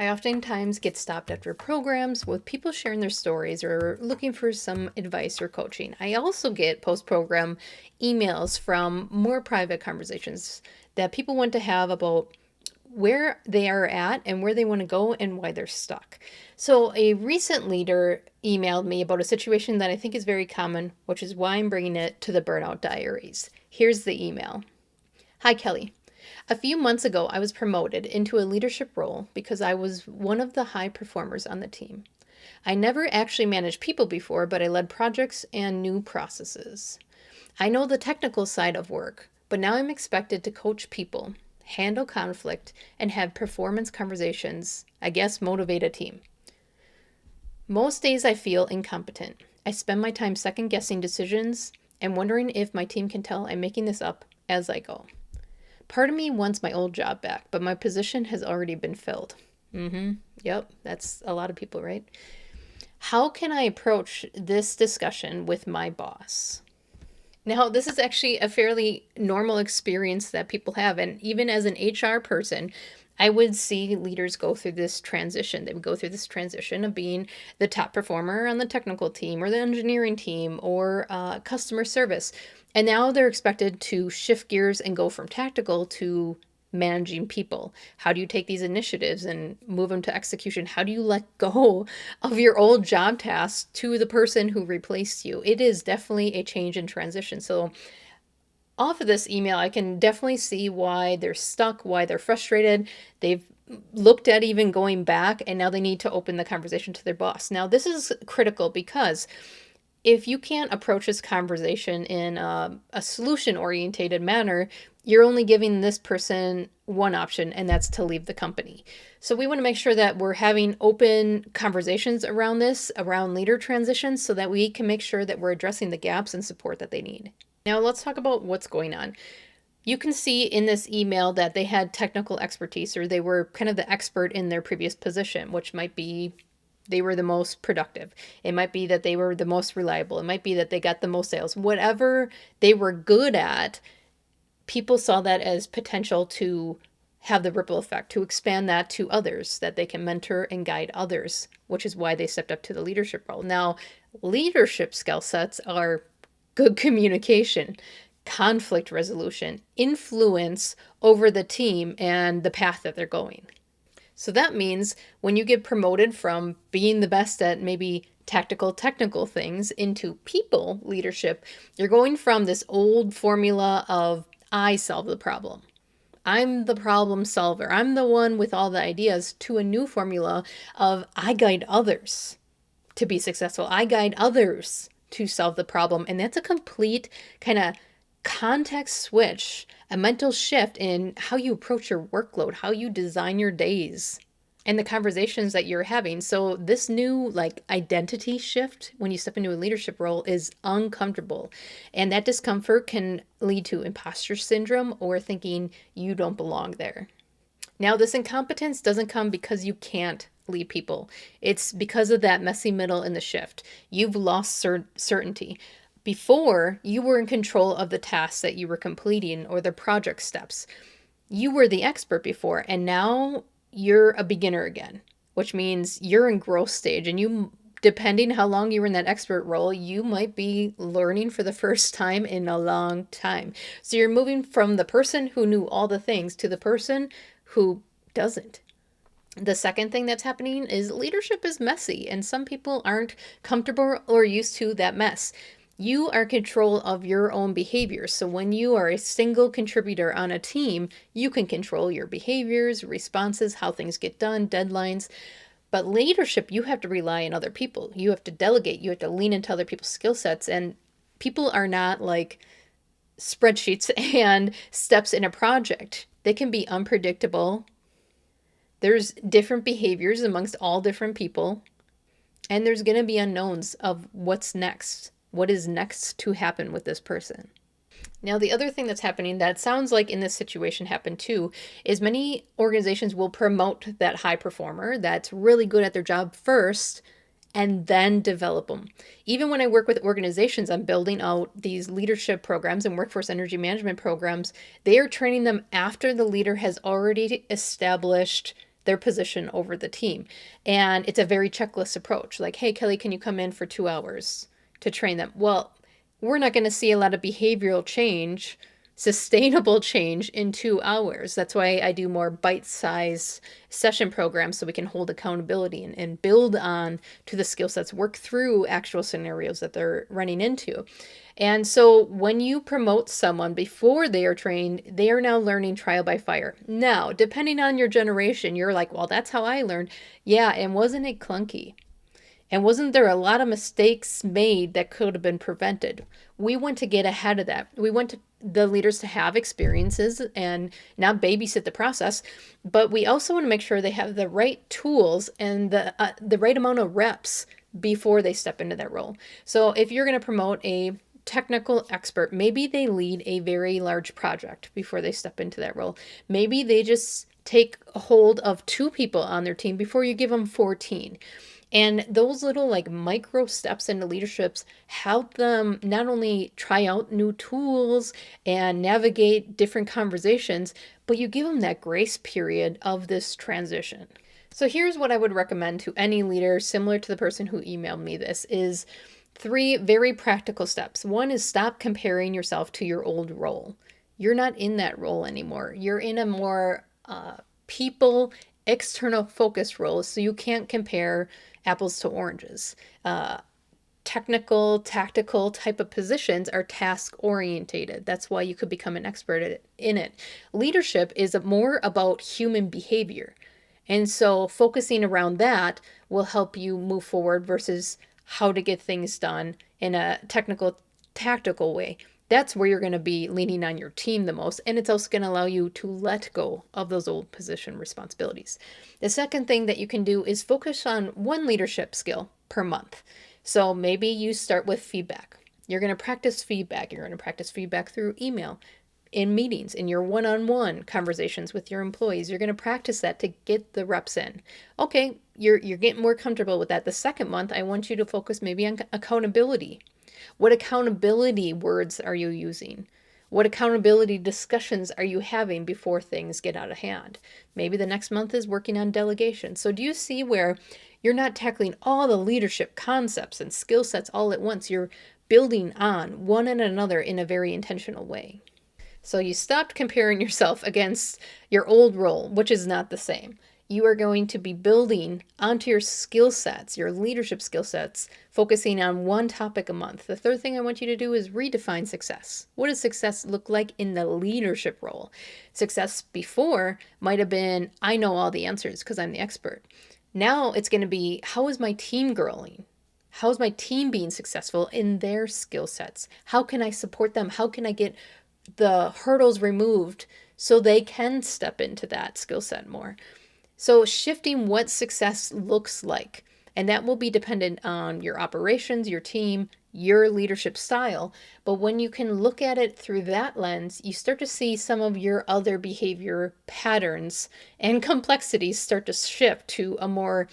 I oftentimes get stopped after programs with people sharing their stories or looking for some advice or coaching. I also get post program emails from more private conversations that people want to have about where they are at and where they want to go and why they're stuck. So, a recent leader emailed me about a situation that I think is very common, which is why I'm bringing it to the Burnout Diaries. Here's the email. Hi, Kelly. A few months ago, I was promoted into a leadership role because I was one of the high performers on the team. I never actually managed people before, but I led projects and new processes. I know the technical side of work, but now I'm expected to coach people, handle conflict, and have performance conversations, I guess motivate a team. Most days I feel incompetent. I spend my time second guessing decisions and wondering if my team can tell I'm making this up as I go. Part of me wants my old job back, but my position has already been filled. Yep, that's a lot of people, right? How can I approach this discussion with my boss? Now, this is actually a fairly normal experience that people have. And even as an HR person, I would see leaders go through this transition. They would go through this transition of being the top performer on the technical team or the engineering team or customer service. And now they're expected to shift gears and go from tactical to managing people. How do you take these initiatives and move them to execution? How do you let go of your old job tasks to the person who replaced you? It is definitely a change in transition. So off of this email, I can definitely see why they're stuck, why they're frustrated. They've looked at even going back, and now they need to open the conversation to their boss. Now, this is critical because if you can't approach this conversation in a solution orientated manner, you're only giving this person one option, and that's to leave the company. So we want to make sure that we're having open conversations around this, around leader transitions, so that we can make sure that we're addressing the gaps and support that they need. Now let's talk about what's going on. You can see in this email that they had technical expertise, or they were kind of the expert in their previous position, which might be they were the most productive. It might be that they were the most reliable. It might be that they got the most sales. Whatever they were good at, people saw that as potential to have the ripple effect, to expand that to others, that they can mentor and guide others, which is why they stepped up to the leadership role. Now, leadership skill sets are good communication, conflict resolution, influence over the team and the path that they're going. So that means when you get promoted from being the best at maybe technical things into people leadership, you're going from this old formula of I solve the problem. I'm the problem solver. I'm the one with all the ideas, to a new formula of I guide others to be successful. I guide others to solve the problem. And that's a complete kind of context switch, a mental shift in how you approach your workload, how you design your days, and the conversations that you're having. So this new identity shift when you step into a leadership role is uncomfortable. And that discomfort can lead to imposter syndrome or thinking you don't belong there. Now, this incompetence doesn't come because you can't lead people. It's because of that messy middle in the shift. You've lost certainty. Before, you were in control of the tasks that you were completing or the project steps. You were the expert before, and now you're a beginner again, which means you're in growth stage, and you, depending how long you were in that expert role, you might be learning for the first time in a long time. So you're moving from the person who knew all the things to the person who doesn't. The second thing that's happening is leadership is messy, and some people aren't comfortable or used to that mess. You are in control of your own behaviors. So when you are a single contributor on a team, you can control your behaviors, responses, how things get done, deadlines. But leadership, you have to rely on other people. You have to delegate. You have to lean into other people's skill sets. And people are not like spreadsheets and steps in a project. They can be unpredictable. There's different behaviors amongst all different people. And there's going to be unknowns of what's next. What is next to happen with this person? Now, the other thing that's happening that sounds like in this situation happened too is many organizations will promote that high performer that's really good at their job first and then develop them. Even when I work with organizations, I'm building out these leadership programs and workforce energy management programs. They are training them after the leader has already established their position over the team. And it's a very checklist approach. Like, hey, Kelly, can you come in for 2 hours to train them? Well, we're not going to see a lot of behavioral change, sustainable change in 2 hours. That's why I do more bite-sized session programs so we can hold accountability and build on to the skill sets, work through actual scenarios that they're running into. And so when you promote someone before they are trained, they are now learning trial by fire. Now, depending on your generation, you're like, well, that's how I learned. Yeah, and wasn't it clunky? And wasn't there a lot of mistakes made that could have been prevented? We want to get ahead of that. We want the leaders to have experiences and not babysit the process, but we also want to make sure they have the right tools and the right amount of reps before they step into that role. So if you're going to promote a technical expert, maybe they lead a very large project before they step into that role. Maybe they just take a hold of 2 people on their team before you give them 14. And those little like micro steps into leaderships help them not only try out new tools and navigate different conversations, but you give them that grace period of this transition. So here's what I would recommend to any leader, similar to the person who emailed me this, is 3 very practical steps. One is stop comparing yourself to your old role. You're not in that role anymore. You're in a more people, external focus role, so you can't compare apples to oranges. Technical, tactical type of positions are task orientated. That's why you could become an expert in it. Leadership is more about human behavior. And so focusing around that will help you move forward versus how to get things done in a technical, tactical way. That's where you're going to be leaning on your team the most. And it's also going to allow you to let go of those old position responsibilities. The second thing that you can do is focus on one leadership skill per month. So maybe you start with feedback. You're going to practice feedback. You're going to practice feedback through email, in meetings, in your one-on-one conversations with your employees. You're going to practice that to get the reps in. Okay, you're getting more comfortable with that. The second month, I want you to focus maybe on accountability. What accountability words are you using? What accountability discussions are you having before things get out of hand? Maybe the next month is working on delegation. So do you see where you're not tackling all the leadership concepts and skill sets all at once? You're building on one and another in a very intentional way. So you stopped comparing yourself against your old role, which is not the same. You are going to be building onto your skill sets, your leadership skill sets, focusing on one topic a month. The third thing I want you to do is redefine success. What does success look like in the leadership role? Success before might have been, I know all the answers because I'm the expert. Now it's going to be, how is my team growing? How is my team being successful in their skill sets? How can I support them? How can I get the hurdles removed so they can step into that skill set more? So shifting what success looks like, and that will be dependent on your operations, your team, your leadership style. But when you can look at it through that lens, you start to see some of your other behavior patterns and complexities start to shift to a more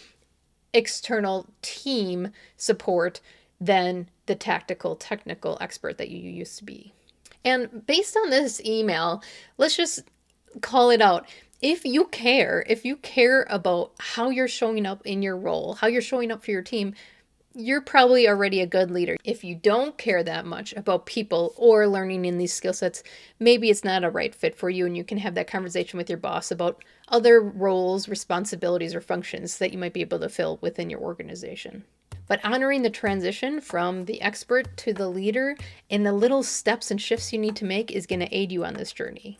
external team support than the tactical, technical expert that you used to be. And based on this email, let's just call it out. If you care about how you're showing up in your role, how you're showing up for your team, you're probably already a good leader. If you don't care that much about people or learning in these skill sets, maybe it's not a right fit for you, and you can have that conversation with your boss about other roles, responsibilities, or functions that you might be able to fill within your organization. But honoring the transition from the expert to the leader and the little steps and shifts you need to make is going to aid you on this journey.